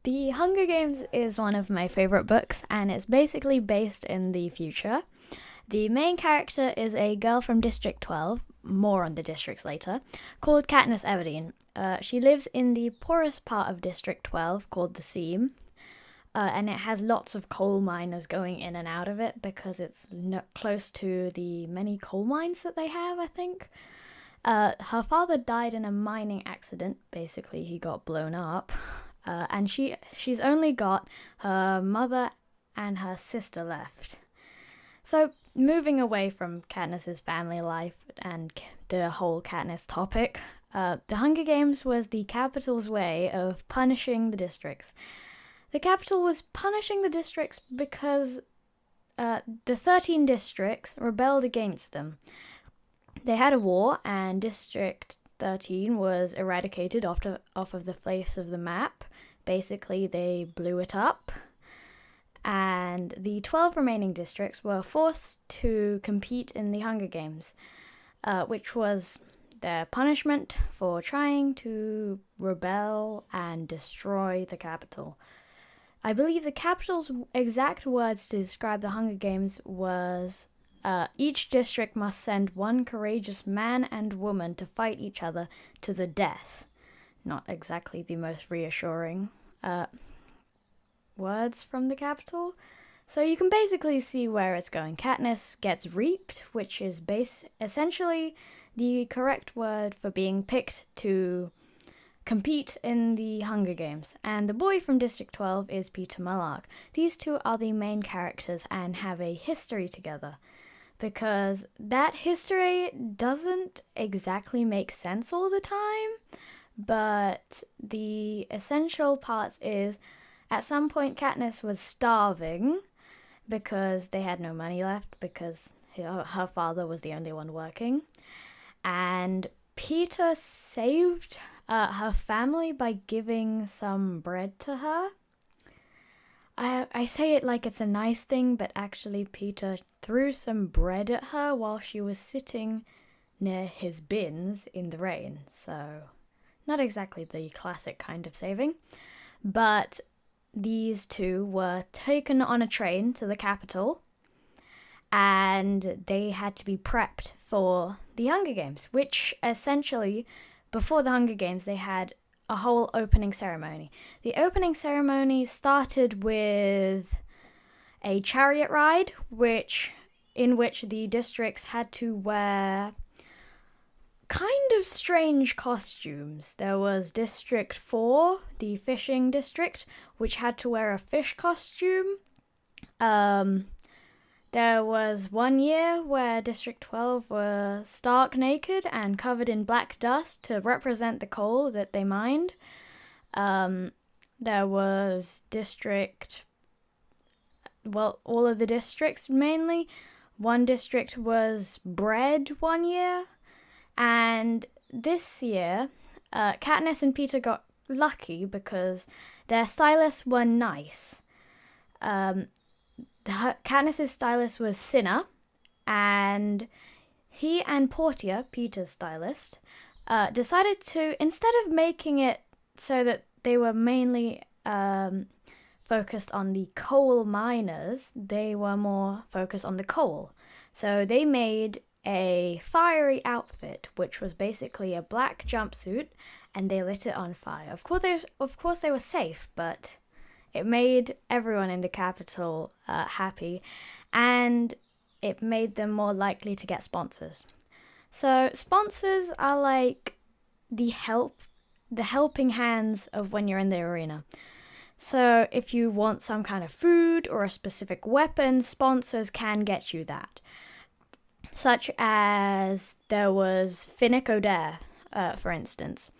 The Hunger Games is one of my favourite books, and it's basically based in the future. The main character is a girl from District 12, more on the districts later, called Katniss Everdeen. She lives in the poorest part of District 12, called the Seam, and it has lots of coal miners going in and out of it because it's close to the many coal mines that they have, I think. Her father died in a mining accident. Basically, he got blown up. And she's only got her mother and her sister left. So, moving away from Katniss's family life and the whole Katniss topic, the Hunger Games was the Capitol's way of punishing the districts. The Capitol was punishing the districts because the 13 districts rebelled against them. They had a war, and District 13 was eradicated off of the face of the map. Basically, they blew it up. And the 12 remaining districts were forced to compete in the Hunger Games, which was their punishment for trying to rebel and destroy the capital. I believe the capital's exact words to describe the Hunger Games was, each district must send one courageous man and woman to fight each other to the death. Not exactly the most reassuring words from the capital. So you can basically see where it's going. Katniss gets reaped, which is essentially the correct word for being picked to compete in the Hunger Games. And the boy from District 12 is Peter Mullark. These two are the main characters and have a history together, because that history doesn't exactly make sense all the time, but the essential parts is at some point Katniss was starving because they had no money left because her father was the only one working, and Peter saved her family by giving some bread to her. I say it like it's a nice thing, but actually Peter threw some bread at her while she was sitting near his bins in the rain. So, not exactly the classic kind of saving. But these two were taken on a train to the capital, and they had to be prepped for the Hunger Games, which essentially, before the Hunger Games, they had a whole opening ceremony. The opening ceremony started with a chariot ride, in which the districts had to wear kind of strange costumes. There was District 4, the fishing district, which had to wear a fish costume. There was one year where District 12 were stark naked and covered in black dust to represent the coal that they mined. There was all of the districts mainly. One district was bread one year. And this year, Katniss and Peter got lucky because their stylists were nice. Katniss's stylist was Cinna, and he and Portia, Peter's stylist, decided to, instead of making it so that they were mainly focused on the coal miners, they were more focused on the coal. So they made a fiery outfit, which was basically a black jumpsuit, and they lit it on fire. Of course they were safe, but it made everyone in the capital happy, and it made them more likely to get sponsors. So sponsors are like the helping hands of when you're in the arena. So if you want some kind of food or a specific weapon, sponsors can get you that. Such as there was Finnick Odair, for instance.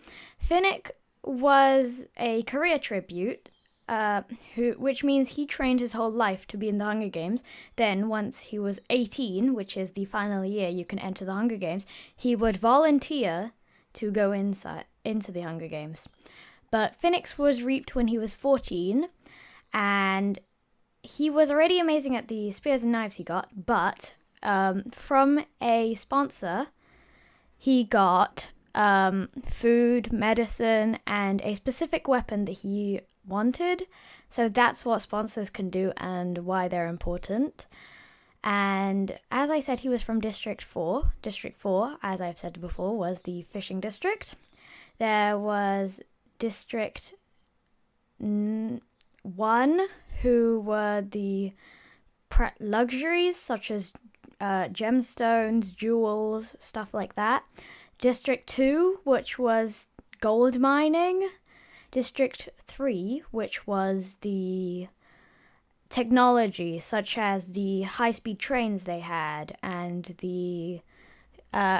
Finnick was a career tribute, which means he trained his whole life to be in the Hunger Games. Then, once he was 18, which is the final year you can enter the Hunger Games, he would volunteer to go into the Hunger Games. But Finnick's was reaped when he was 14, and he was already amazing at the spears and knives he got, but from a sponsor, he got food, medicine, and a specific weapon that he wanted. So that's what sponsors can do and why they're important. And as I said, he was from District 4. District 4, as I've said before, was the fishing district. There was District 1, who were the luxuries such as gemstones, jewels, stuff like that. District 2, which was gold mining. District 3, which was the technology, such as the high-speed trains they had and the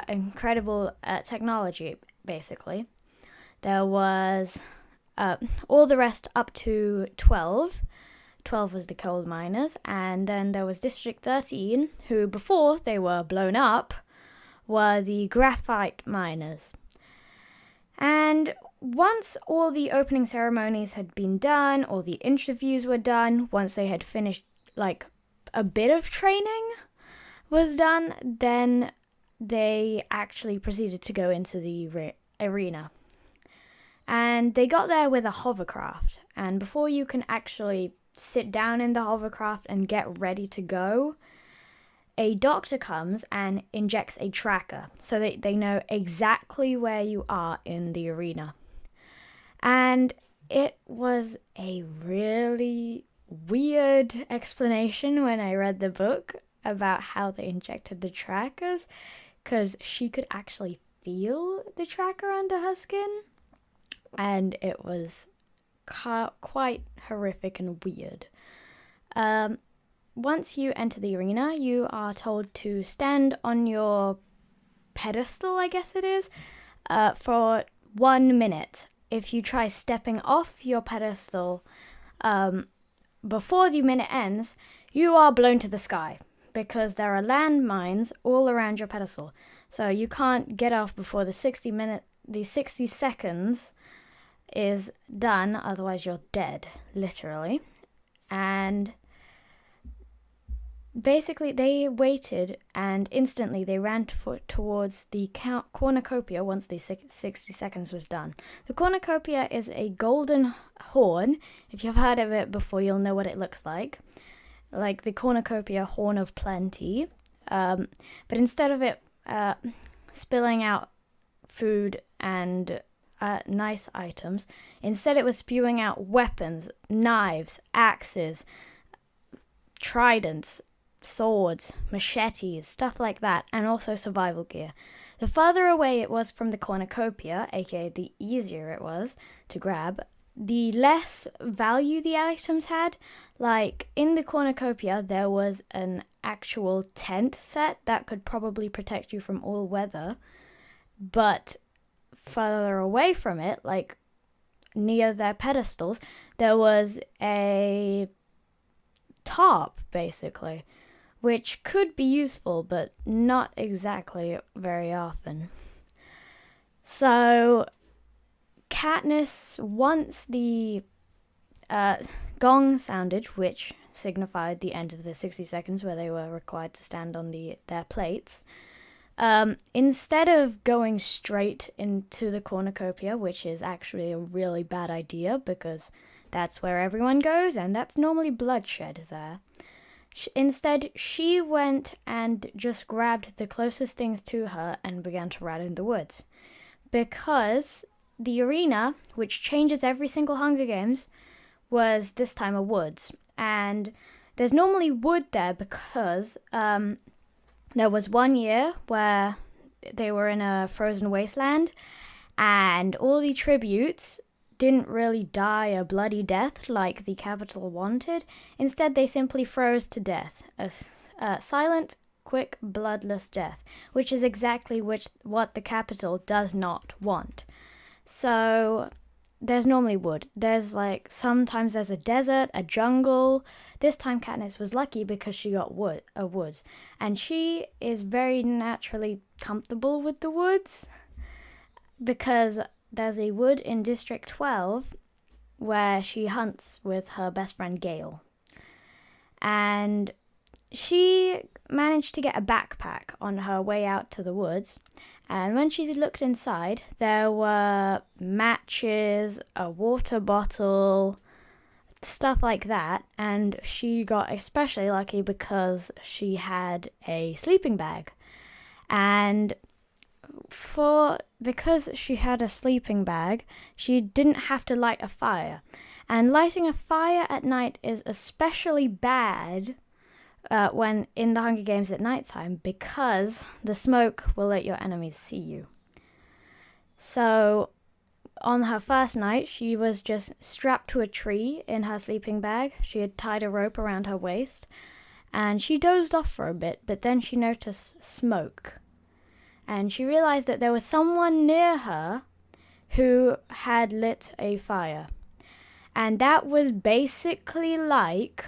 incredible technology, basically. There was all the rest up to 12. 12 was the coal miners, and then there was District 13, who before they were blown up were the graphite miners. And once all the opening ceremonies had been done, all the interviews were done, once they had finished, like, a bit of training was done, then they actually proceeded to go into the arena. And they got there with a hovercraft, and before you can actually sit down in the hovercraft and get ready to go, a doctor comes and injects a tracker so that they know exactly where you are in the arena. And it was a really weird explanation when I read the book about how they injected the trackers, because she could actually feel the tracker under her skin, and it was quite horrific and weird. Once you enter the arena, you are told to stand on your pedestal, I guess it is, for 1 minute. If you try stepping off your pedestal before the minute ends, you are blown to the sky, because there are landmines all around your pedestal. So you can't get off before the 60 seconds is done, otherwise you're dead, literally. And basically they waited, and instantly they ran towards the cornucopia once the 60 seconds was done. The cornucopia is a golden horn. If you've heard of it before, you'll know what it looks like the cornucopia horn of plenty. But instead of it spilling out food and nice items, instead it was spewing out weapons, knives, axes, tridents, swords, machetes, stuff like that, and also survival gear. The further away it was from the cornucopia, aka the easier it was to grab, the less value the items had. Like, in the cornucopia, there was an actual tent set that could probably protect you from all weather, but further away from it, like near their pedestals, there was a tarp, basically, which could be useful, but not exactly very often. So Katniss, once the gong sounded, which signified the end of the 60 seconds where they were required to stand on their plates, instead of going straight into the cornucopia, which is actually a really bad idea because that's where everyone goes and that's normally bloodshed there, instead she went and just grabbed the closest things to her and began to run in the woods. Because the arena, which changes every single Hunger Games, was this time a woods. And there's normally wood there because there was 1 year where they were in a frozen wasteland and all the tributes didn't really die a bloody death like the Capitol wanted. Instead, they simply froze to death, a silent, quick, bloodless death, which is exactly what the Capitol does not want. So there's normally wood. Sometimes there's a desert, a jungle. This time Katniss was lucky because she got woods. And she is very naturally comfortable with the woods because there's a wood in District 12 where she hunts with her best friend Gale. And she managed to get a backpack on her way out to the woods. And when she looked inside, there were matches, a water bottle, stuff like that. And she got especially lucky because she had a sleeping bag. And because she had a sleeping bag, she didn't have to light a fire. And lighting a fire at night is especially bad when in the Hunger Games at nighttime, because the smoke will let your enemies see you. So on her first night, she was just strapped to a tree in her sleeping bag. She had tied a rope around her waist, and she dozed off for a bit, but then she noticed smoke. And she realized that there was someone near her who had lit a fire. And that was basically like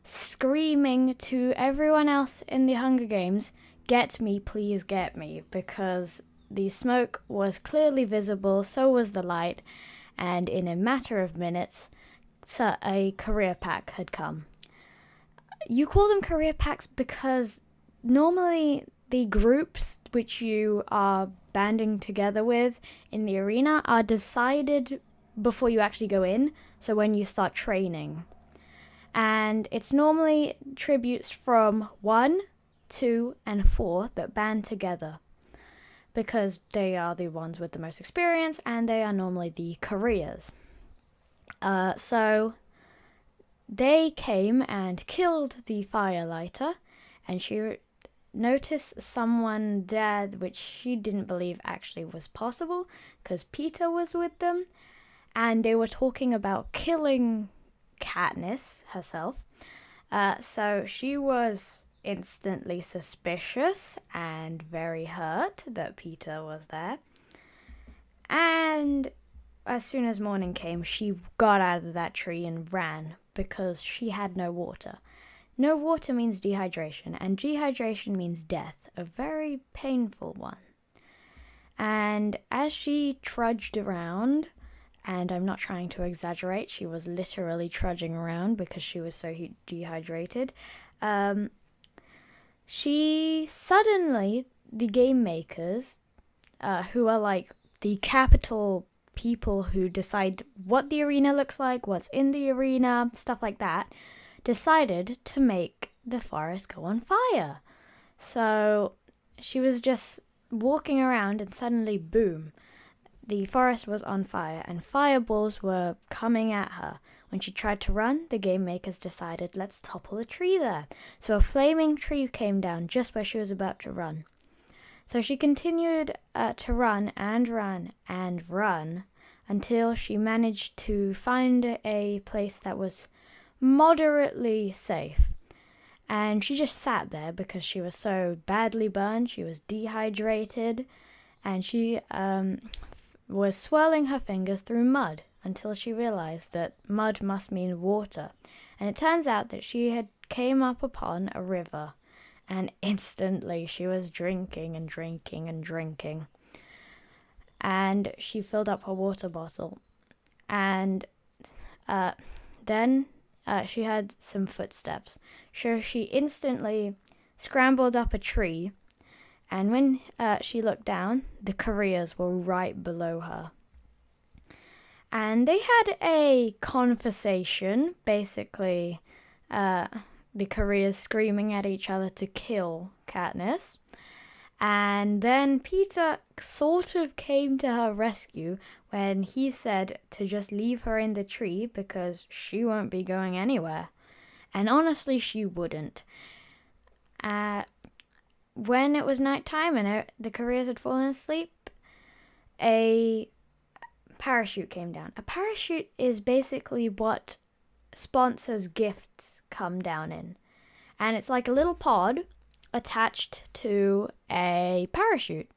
screaming to everyone else in the Hunger Games, "Get me, please get me," because the smoke was clearly visible, so was the light, and in a matter of minutes, a career pack had come. You call them career packs because normally the groups which you are banding together with in the arena are decided before you actually go in, so when you start training. And it's normally tributes from 1, 2, and 4 that band together, because they are the ones with the most experience, and they are normally the careers. So they came and killed the firelighter, and she noticed someone there which she didn't believe actually was possible, because Peter was with them, and they were talking about killing Katniss herself. So she was instantly suspicious and very hurt that Peter was there. And as soon as morning came, she got out of that tree and ran because she had no water. No water means dehydration, and dehydration means death, a very painful one. And as she trudged around, and I'm not trying to exaggerate, she was literally trudging around because she was so dehydrated, she suddenly, the game makers, who are like the capital people who decide what the arena looks like, what's in the arena, stuff like that, decided to make the forest go on fire. So she was just walking around and suddenly, boom, the forest was on fire and fireballs were coming at her. When she tried to run, the game makers decided, let's topple a tree there. So a flaming tree came down just where she was about to run. So she continued to run and run and run until she managed to find a place that was moderately safe. And she just sat there because she was so badly burned, she was dehydrated, and she was swirling her fingers through mud until she realized that mud must mean water. And it turns out that she had came up upon a river, and instantly she was drinking and drinking and drinking. And she filled up her water bottle. And then she heard some footsteps. So she instantly scrambled up a tree, and when she looked down, the careers were right below her. And they had a conversation, basically the careers screaming at each other to kill Katniss. And then Peter sort of came to her rescue when he said to just leave her in the tree because she won't be going anywhere. And honestly, she wouldn't. When it was nighttime and the careers had fallen asleep, a parachute came down. A parachute is basically what sponsors' gifts come down in. And it's like a little pod attached to a parachute.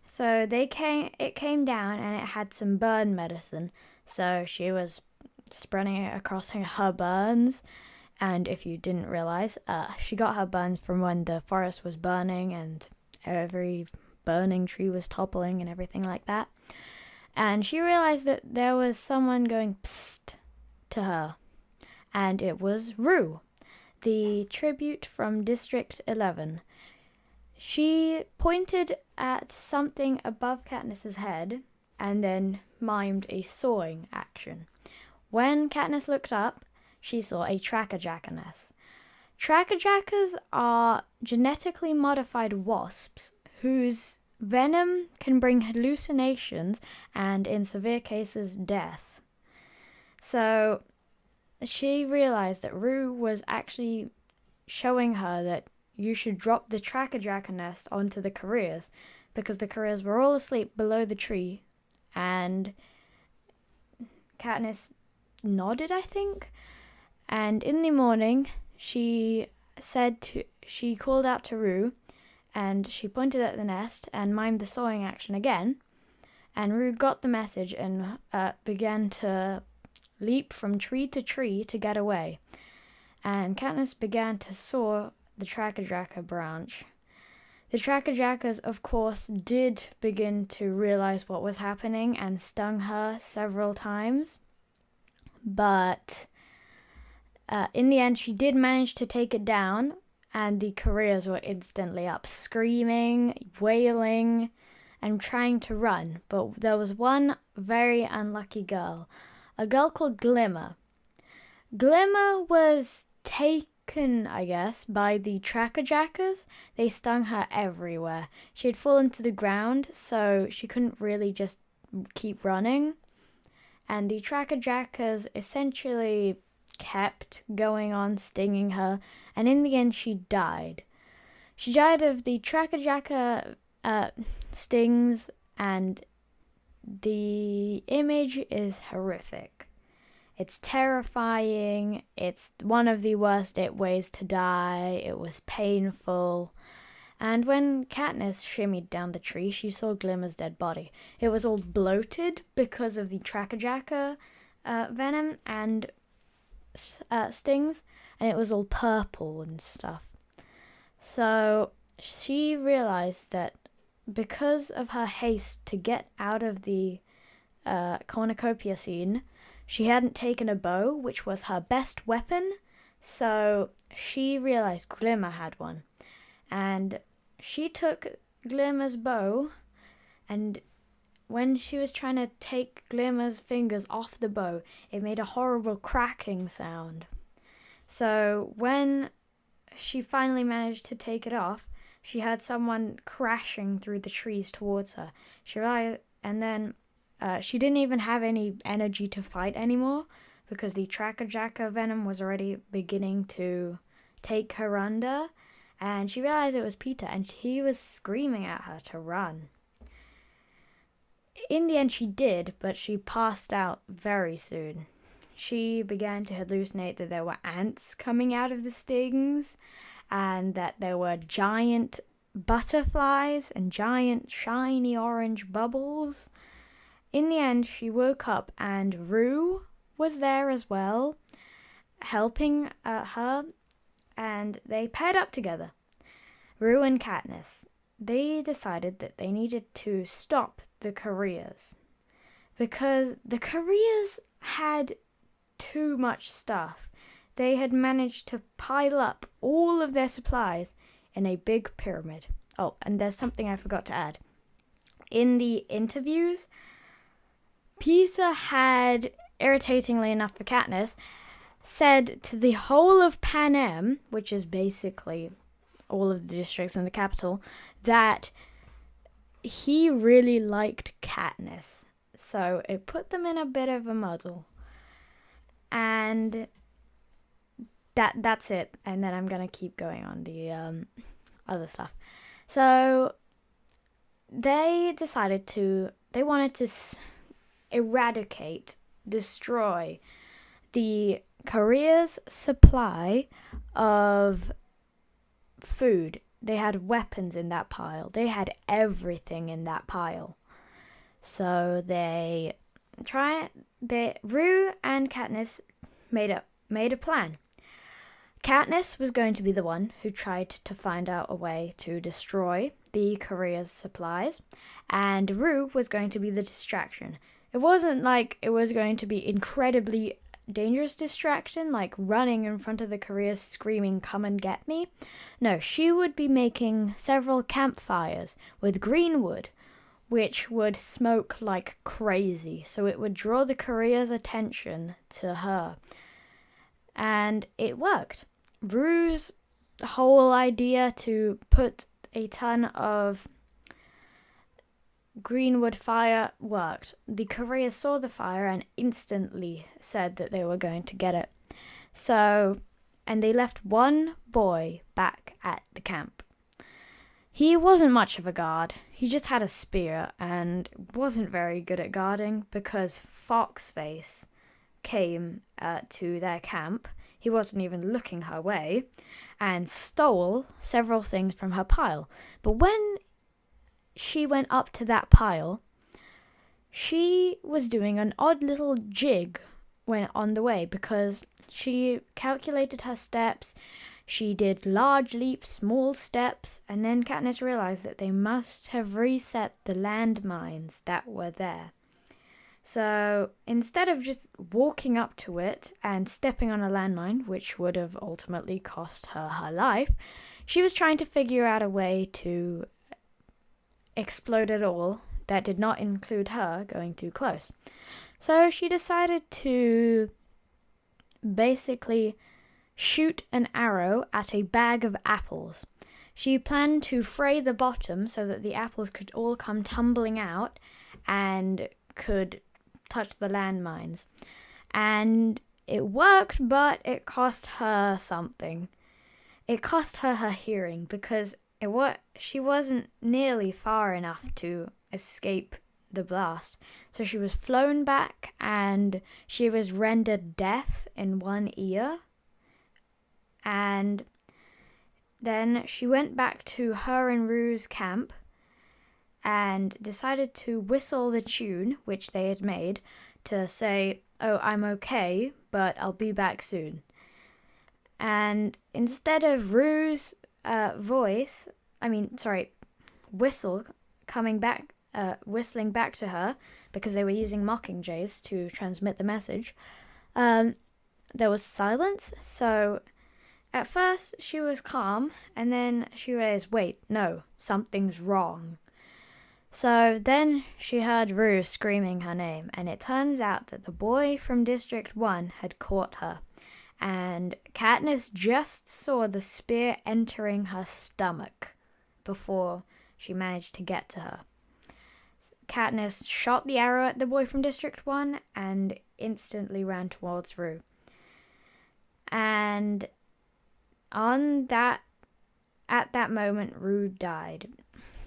So it came down and it had some burn medicine. So she was spreading it across her burns. And if you didn't realize, she got her burns from when the forest was burning and every burning tree was toppling and everything like that. And she realized that there was someone going psst to her. And it was Rue, the tribute from District 11. She pointed at something above Katniss's head and then mimed a sawing action, when Katniss looked up, she saw a trackerjacker nest. Trackerjackers are genetically modified wasps whose venom can bring hallucinations and, in severe cases, death. So she realized that Rue was actually showing her that you should drop the trackerjacker nest onto the careers, because the careers were all asleep below the tree, and Katniss nodded, I think. And in the morning, she called out to Rue, and she pointed at the nest and mimed the sawing action again. And Rue got the message and began to leap from tree to get away. And Katniss began to saw the trackerjacker branch. The trackerjackers, of course, did begin to realize what was happening and stung her several times. But in the end, she did manage to take it down, and the careers were instantly up, screaming, wailing, and trying to run. But there was one very unlucky girl, a girl called Glimmer. Glimmer was taken, I guess, by the trackerjackers. They stung her everywhere. She had fallen to the ground, so she couldn't really just keep running. And the trackerjackers essentially kept going on stinging her, and in the end she died. She died of the trackerjacker stings, and the image is horrific. It's terrifying. It's one of the worst ways to die. It was painful. And when Katniss shimmied down the tree, she saw Glimmer's dead body. It was all bloated because of the trackerjacker venom and stings, and it was all purple and stuff. So she realized that because of her haste to get out of the cornucopia scene, she hadn't taken a bow, which was her best weapon. So she realized Glimmer had one, and she took Glimmer's bow, and when she was trying to take Glimmer's fingers off the bow, it made a horrible cracking sound. So when she finally managed to take it off, she heard someone crashing through the trees towards her. She realized, and then she didn't even have any energy to fight anymore, because the trackerjacker venom was already beginning to take her under. And she realized it was Peter, and he was screaming at her to run. In the end, she did, but she passed out very soon. She began to hallucinate that there were ants coming out of the stings, and that there were giant butterflies and giant shiny orange bubbles. In the end, she woke up, and Rue was there as well, helping her, and they paired up together. Rue and Katniss. They decided that they needed to stop the careers, because the careers had too much stuff. They had managed to pile up all of their supplies in a big pyramid. Oh, and there's something I forgot to add. In the interviews, Peter had, irritatingly enough for Katniss, said to the whole of Panem, which is basically all of the districts in the capital, that he really liked Katniss. So it put them in a bit of a muddle. And that's it. And then I'm going to keep going on the other stuff. So they wanted to eradicate, destroy the career's supply of food. They had weapons in that pile. They had everything in that pile. So Rue and Katniss made a plan. Katniss was going to be the one who tried to find out a way to destroy the career's supplies, and Rue was going to be the distraction. It wasn't like it was going to be incredibly dangerous distraction, like running in front of the careers screaming, "Come and get me." No, she would be making several campfires with green wood, which would smoke like crazy. So it would draw the courier's attention to her. And it worked. Rue's whole idea to put a ton of greenwood fire worked. The courier saw the fire and instantly said that they were going to get it. And they left one boy back at the camp. He wasn't much of a guard. He just had a spear and wasn't very good at guarding because Foxface came to their camp. He wasn't even looking her way and stole several things from her pile. But when she went up to that pile, she was doing an odd little jig when on the way because she calculated her steps. She did large leaps, small steps, and then Katniss realized that they must have reset the landmines that were there. So instead of just walking up to it and stepping on a landmine, which would have ultimately cost her her life, she was trying to figure out a way to explode it all that did not include her going too close. So she decided to basically shoot an arrow at a bag of apples. She planned to fray the bottom so that the apples could all come tumbling out and could touch the landmines. And it worked, but it cost her something. It cost her her hearing because she wasn't nearly far enough to escape the blast. So she was flown back and she was rendered deaf in one ear. And then she went back to her and Rue's camp and decided to whistle the tune which they had made to say, "Oh, I'm okay, but I'll be back soon." And instead of Rue's whistle coming back, whistling back to her, because they were using mockingjays to transmit the message, there was silence. So at first she was calm, and then she realized, wait, no, something's wrong. So then she heard Rue screaming her name, and it turns out that the boy from District 1 had caught her, and Katniss just saw the spear entering her stomach before she managed to get to her. Katniss shot the arrow at the boy from District 1 and instantly ran towards Rue. And at that moment, Rue died.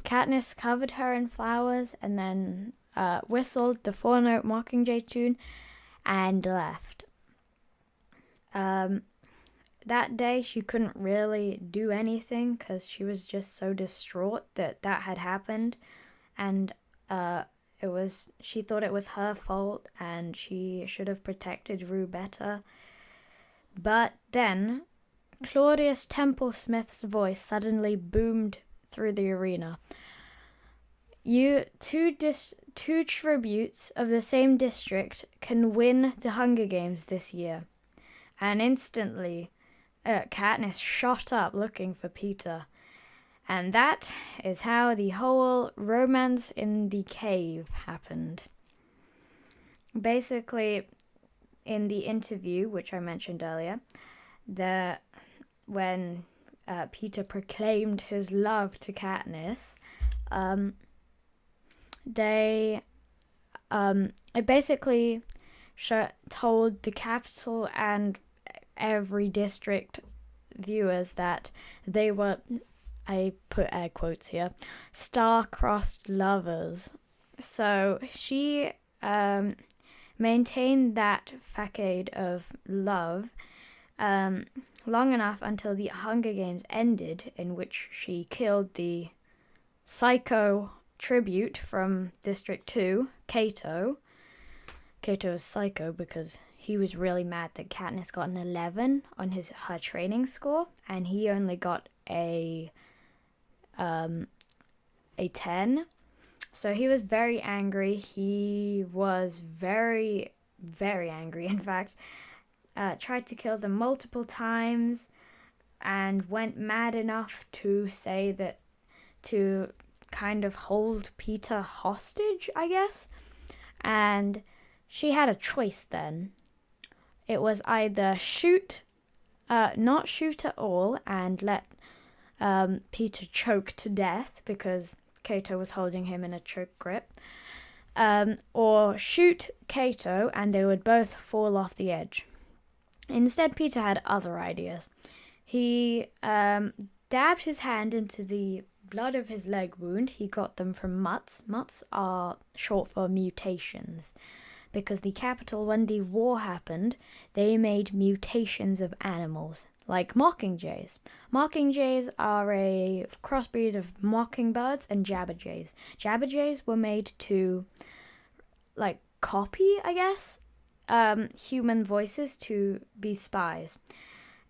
Katniss covered her in flowers and then whistled the 4-note Mockingjay tune and left. That day she couldn't really do anything because she was just so distraught that had happened, and she thought it was her fault and she should have protected Rue better. But then Claudius Templesmith's voice suddenly boomed through the arena. Two tributes of the same district can win the Hunger Games this year. And instantly, Katniss shot up looking for Peter. And that is how the whole romance in the cave happened. Basically, in the interview, which I mentioned earlier, when Peter proclaimed his love to Katniss, it basically told the capital and every district viewers that they were, I put air quotes here, star-crossed lovers. So she maintained that facade of love long enough until the Hunger Games ended, in which she killed the psycho tribute from District 2, Cato. Cato is psycho because he was really mad that Katniss got an 11 on her training score, and he only got a 10. So he was very angry. He was very, very angry, in fact. Tried to kill them multiple times and went mad enough to say that, to kind of hold Peter hostage, I guess. And she had a choice then. It was either not shoot at all and let Peter choke to death because Cato was holding him in a choke grip, or shoot Cato and they would both fall off the edge. Instead, Peter had other ideas. He dabbed his hand into the blood of his leg wound. He got them from mutts. Mutts are short for mutations, because the capital, when the war happened, they made mutations of animals, like mockingjays. Mockingjays are a crossbreed of mockingbirds and jabberjays. Jabberjays were made to, copy, I guess, human voices to be spies.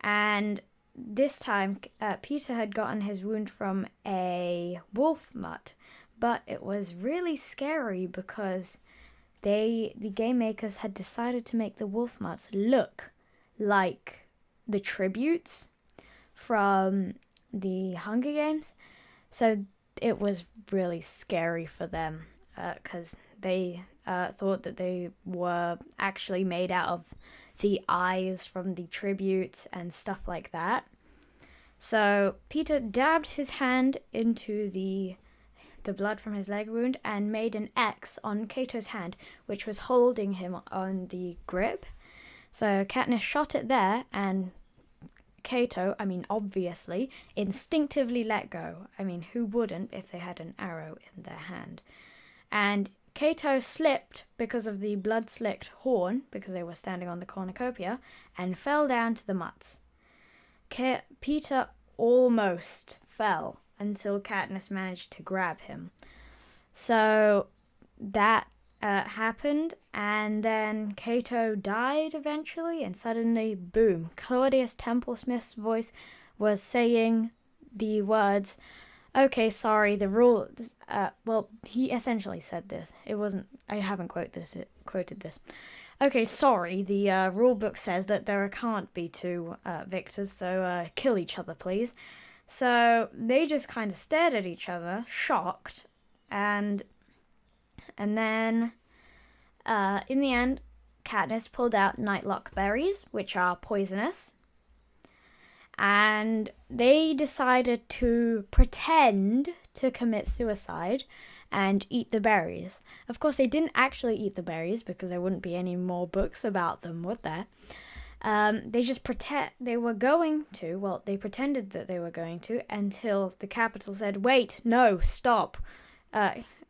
And this time, Peter had gotten his wound from a wolf mutt, but it was really scary because the game makers had decided to make the wolf mutts look like the tributes from the Hunger Games. So it was really scary for them because they thought that they were actually made out of the eyes from the tributes and stuff like that. So Peter dabbed his hand into the blood from his leg wound and made an X on Cato's hand, which was holding him on the grip. So Katniss shot it there, and Cato, obviously, instinctively let go. Who wouldn't if they had an arrow in their hand? And Cato slipped because of the blood-slicked horn, because they were standing on the cornucopia, and fell down to the mutts. Peter almost fell until Katniss managed to grab him. So that happened, and then Cato died eventually, and suddenly, boom, Claudius Templesmith's voice was saying the words, "Okay, sorry, the rule..." He essentially said this. It wasn't... I haven't quoted this. "Okay, sorry, the rule book says that there can't be two victors, so kill each other, please." So they just kind of stared at each other, shocked, and then in the end, Katniss pulled out nightlock berries, which are poisonous, and they decided to pretend to commit suicide and eat the berries. Of course, they didn't actually eat the berries because there wouldn't be any more books about them, would there? They just they pretended that they were going to until the Capitol said, "Wait, no, stop.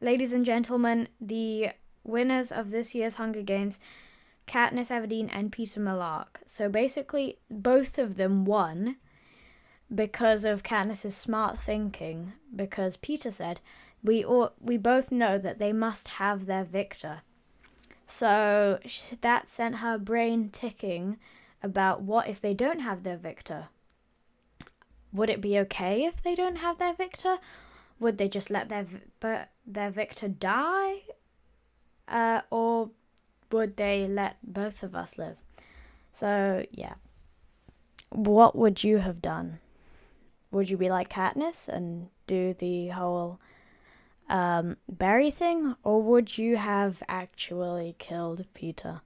Ladies and gentlemen, the winners of this year's Hunger Games, Katniss Everdeen and Peter Millark." So basically, both of them won because of Katniss's smart thinking, because Peter said, we both know that they must have their victor. So that sent her brain ticking about what if they don't have their victor? Would it be okay if they don't have their victor? Would they just let their victor die? Or would they let both of us live? So, yeah. What would you have done? Would you be like Katniss and do the whole berry thing? Or would you have actually killed Peter?